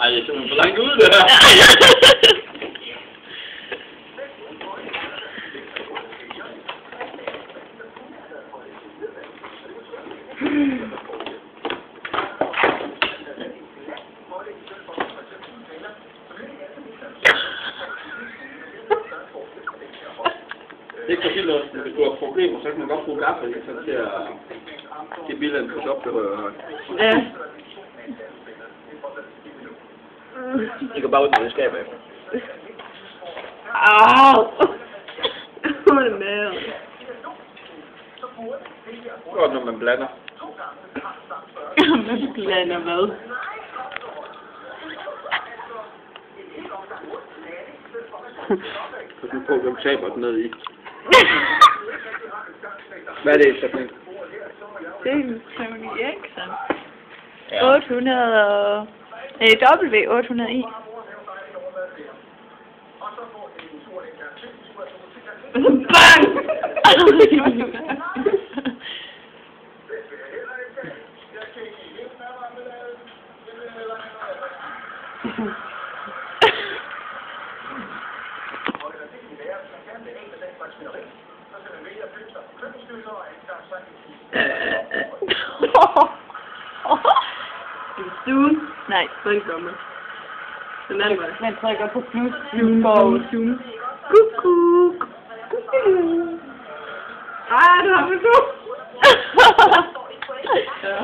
Ej, det er simpelthen for langt ud, det her. Det er ikke så vildt, hvis du har problemer, så kan man godt bruge gaffel til at give bilen på opbeholdet. Ja. Det går bare ud med det skab af. Au! Hvor er det med? Godt, når man blander. Man blander hvad? Så du på, hvem taber den ned i. Hvad er det, så fint? Det er en Tony Eriksson. Ja. 800... W809. Bang! Zoom. Nej, den kommer. Den anden vej. Man trykker på plus. Zoom. Kukuk. Ah, du har det god. Ja.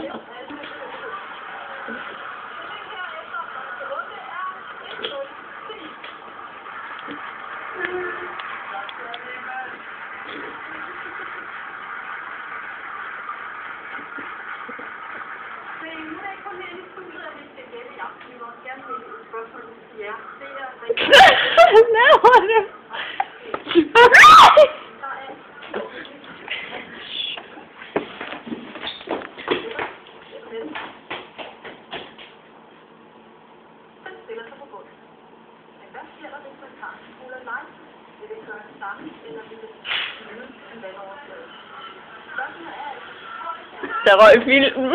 Der røg filmen.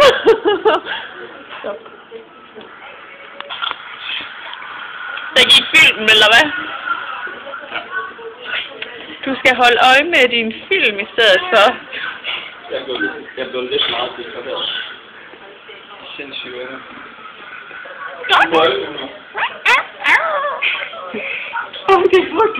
Der gik filmen, eller hvad? Du skal holde øje med din film i stedet for. Jeg blev lidt meget distraheret. Sindssygt. Okay, fuck.